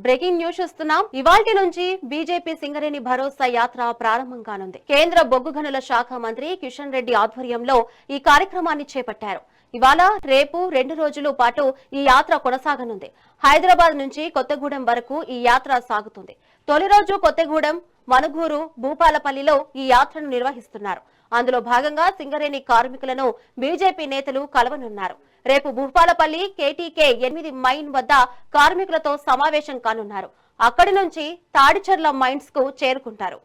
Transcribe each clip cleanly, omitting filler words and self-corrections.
Breaking news చూస్తున్నాం. ఇవాల్టి నుంచి బీజేపీ సింగరేణి భరోసా యాత్ర ప్రారంభం కానుంది. కేంద్ర బొగ్గు గనుల శాఖ మంత్రి కిషన్ రెడ్డి ఆధ్వర్యంలో ఈ కార్యక్రమాన్ని చేపట్టారు. ఇవాళ రేపు 2 రోజుల పాటు ఈ యాత్ర కొనసాగనుంది. హైదరాబాద్ నుంచి కొత్తగూడెం వరకు ఈ యాత్ర సాగుతుంది. తొలి రోజు కొత్తగూడెం, మనుగూరు, భూపాలపల్లిలో ఈ యాత్రను నిర్వహిస్తున్నారు. అందులో భాగంగా సింగరేణి కార్మికులను బీజేపీ నేతలు కలవనున్నారు. రేపు భూపాలపల్లి కేటీకే 8 మైన్ వద్ద కార్మికులతో సమావేశం కానున్నారు. అక్కడి నుంచి తాడిచర్ల మైన్స్ కు చేరుకుంటారు.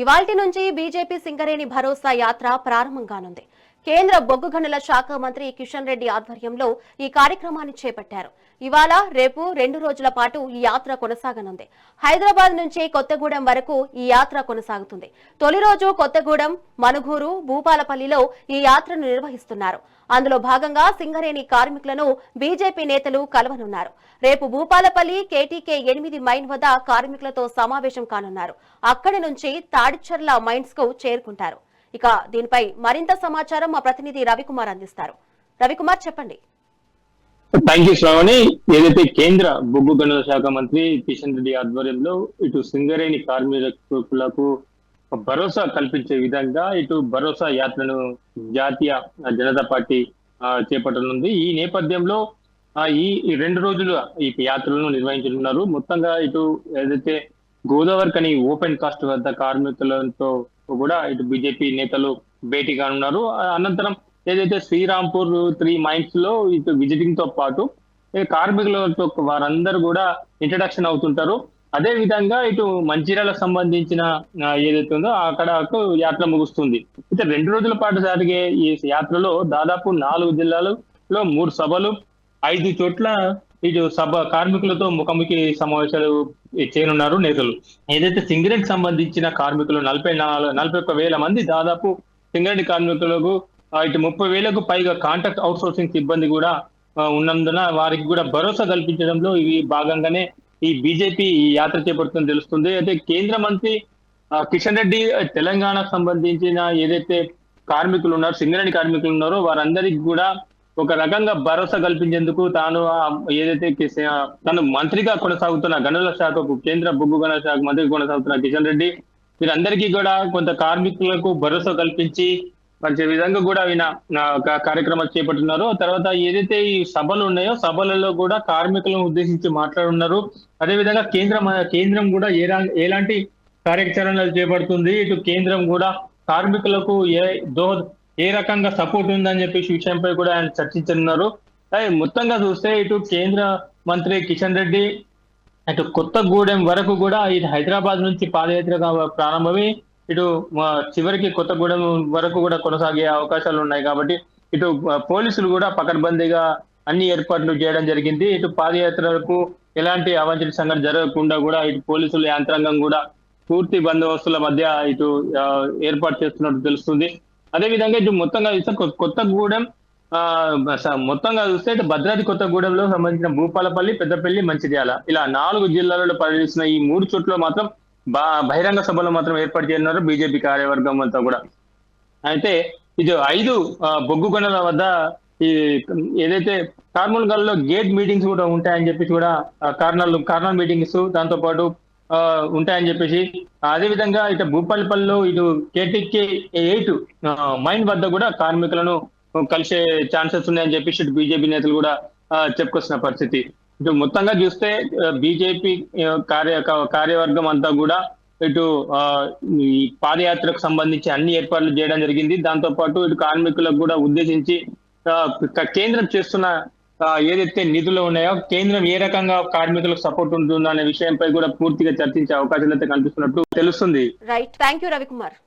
ఇవాల్టి నుంచి బీజేపీ సింగరేణి భరోసా యాత్ర ప్రారంభం కానుంది. కేంద్ర బొగ్గు గనుల శాఖ మంత్రి కిషన్ రెడ్డి ఆధ్వర్యంలో ఈ కార్యక్రమాన్ని చేపట్టారు. ఇవాళ రేపు 2 రోజుల పాటు ఈ యాత్ర కొనసాగనుంది. హైదరాబాద్ నుంచి కొత్తగూడెం వరకు ఈ యాత్ర కొనసాగుతుంది. తొలి రోజు కొత్తగూడెం, మనుగూరు, భూపాలపల్లిలో ఈ యాత్రను నిర్వహిస్తున్నారు. అందులో భాగంగా సింగరేణి కార్మికులను బీజేపీ నేతలు కలవనున్నారు. రేపు భూపాలపల్లి కేటీకే 8 మైన్ వద్ద కార్మికులతో సమావేశం కానున్నారు. అక్కడి నుంచి తాడిచర్ల మైన్స్ కు చేరుకుంటారు. ఇక దీనిపై మరింత సమాచారం మా ప్రతినిధి రవికుమార్ అందిస్తారు. రవికుమార్, చెప్పండి. Thank you Shravani. ఏదైతే కేంద్ర బొగ్గు గనుల శాఖ మంత్రి కిషన్ రెడ్డి ఆధ్వర్యంలో ఇటు సింగరేణి కార్మికులకు భరోసా కల్పించే విధంగా ఇటు భరోసా యాత్రను జాతీయ జనతా పార్టీ చేపట్టనుంది. ఈ నేపథ్యంలో ఈ 2 రోజులు ఈ యాత్రలను నిర్వహించనున్నారు. మొత్తంగా ఇటు ఏదైతే గోదావరి కని ఓపెన్ కాస్ట్ వద్ద కార్మికులతో కూడా ఇటు బీజేపీ నేతలు భేటీ కానున్నారు. అనంతరం ఏదైతే శ్రీరాంపూర్ 3 మైన్స్ లో ఇటు విజిటింగ్ తో పాటు కార్మికులతో వారందరూ కూడా ఇంట్రడక్షన్ అవుతుంటారు. అదే విధంగా ఇటు మంచిర్యాలకు సంబంధించిన ఏదైతే ఉందో అక్కడ యాత్ర ముగుస్తుంది. అయితే 2 రోజుల పాటు జరిగే ఈ యాత్రలో దాదాపు 4 జిల్లాలలో 3 సభలు, 5 చోట్ల ఇటు సభ కార్మికులతో ముఖాముఖి సమావేశాలు చేయనున్నారు నేతలు. ఏదైతే సింగరేణికి సంబంధించిన కార్మికులు 41,000 మంది దాదాపు సింగరేణి కార్మికులకు ఇటు 30,000కు పైగా కాంట్రాక్ట్ అవుట్ సోర్సింగ్ సిబ్బంది కూడా ఉన్నందున వారికి కూడా భరోసా కల్పించడంలో ఇవి భాగంగానే ఈ బీజేపీ ఈ యాత్ర చేపడుతుందని తెలుస్తుంది. అయితే కేంద్ర మంత్రి కిషన్ రెడ్డి తెలంగాణకు సంబంధించిన ఏదైతే కార్మికులు ఉన్నారో, సింగరేణి కార్మికులు ఉన్నారో వారందరికి కూడా ఒక రకంగా భరోసా కల్పించేందుకు తాను ఏదైతే తను మంత్రిగా కొనసాగుతున్న గనుల శాఖకు, కేంద్ర బొగ్గు గనుల శాఖ మంత్రి కొనసాగుతున్న కిషన్ రెడ్డి వీరందరికీ కూడా కొంత కార్మికులకు భరోసా కల్పించి మంచి విధంగా కూడా ఈయన కార్యక్రమాలు చేపట్టున్నారు. తర్వాత ఏదైతే ఈ సభలు ఉన్నాయో సభలలో కూడా కార్మికులను ఉద్దేశించి మాట్లాడున్నారు. అదేవిధంగా కేంద్రం కూడా ఎలాంటి కార్యాచరణలు చేపడుతుంది, ఇటు కేంద్రం కూడా కార్మికులకు ఏ రకంగా సపోర్ట్ ఉందని చెప్పేసి విషయంపై కూడా ఆయన చర్చించనున్నారు. మొత్తంగా చూస్తే ఇటు కేంద్ర మంత్రి కిషన్ రెడ్డి ఇటు కొత్తగూడెం వరకు కూడా ఇటు హైదరాబాద్ నుంచి పాదయాత్రగా ప్రారంభమై ఇటు చివరికి కొత్తగూడెం వరకు కూడా కొనసాగే అవకాశాలు ఉన్నాయి. కాబట్టి ఇటు పోలీసులు కూడా పకడ్బందీగా అన్ని ఏర్పాట్లు చేయడం జరిగింది. ఇటు పాదయాత్రకు ఎలాంటి అవాంఛనీయ సంఘటన జరగకుండా కూడా ఇటు పోలీసుల యంత్రాంగం కూడా పూర్తి బందోబస్తుల మధ్య ఇటు ఏర్పాటు చేస్తున్నట్టు తెలుస్తుంది. అదేవిధంగా ఇటు మొత్తంగా చూస్తే కొత్తగూడెం మొత్తంగా చూస్తే ఇటు భద్రాద్రి కొత్తగూడెంలో సంబంధించిన భూపాలపల్లి, పెద్దపల్లి, మంచిర్యాల ఇలా 4 జిల్లాలలో పర్యటిస్తున్న ఈ 3 చోట్ల మాత్రం బహిరంగ సభలు మాత్రం ఏర్పాటు చేయనున్నారు బీజేపీ కార్యవర్గం అంతా కూడా. అయితే ఇది 5 బొగ్గు గనుల వద్ద ఈ ఏదైతే కార్నూల్ గల్లో గేట్ మీటింగ్స్ కూడా ఉంటాయని చెప్పేసి కూడా కార్నల్ మీటింగ్స్ దాంతో పాటు ఉంటాయని చెప్పేసి, అదే విధంగా ఇటు భూపాలపల్లిలో ఇటు కేటీకే 8 మైన్ వద్ద కూడా కార్మికులను కలిసే ఛాన్సెస్ ఉన్నాయని చెప్పేసి ఇటు బీజేపీ నేతలు కూడా చెప్పుకొస్తున్న పరిస్థితి. ఇటు మొత్తంగా చూస్తే బీజేపీ కార్యవర్గం అంతా కూడా ఇటు ఈ పాదయాత్రకు సంబంధించి అన్ని ఏర్పాట్లు చేయడం జరిగింది. దాంతో పాటు ఇటు కార్మికులకు కూడా ఉద్దేశించి కేంద్రం చేస్తున్న ఏదైతే నిధులు ఉన్నాయో కేంద్రం ఏ రకంగా కార్మికులకు సపోర్ట్ ఉంటుందో అనే విషయంపై కూడా పూర్తిగా చర్చించే అవకాశాలు అయితే కనిపిస్తున్నట్టు తెలుస్తుంది. Right, thank you Ravikumar.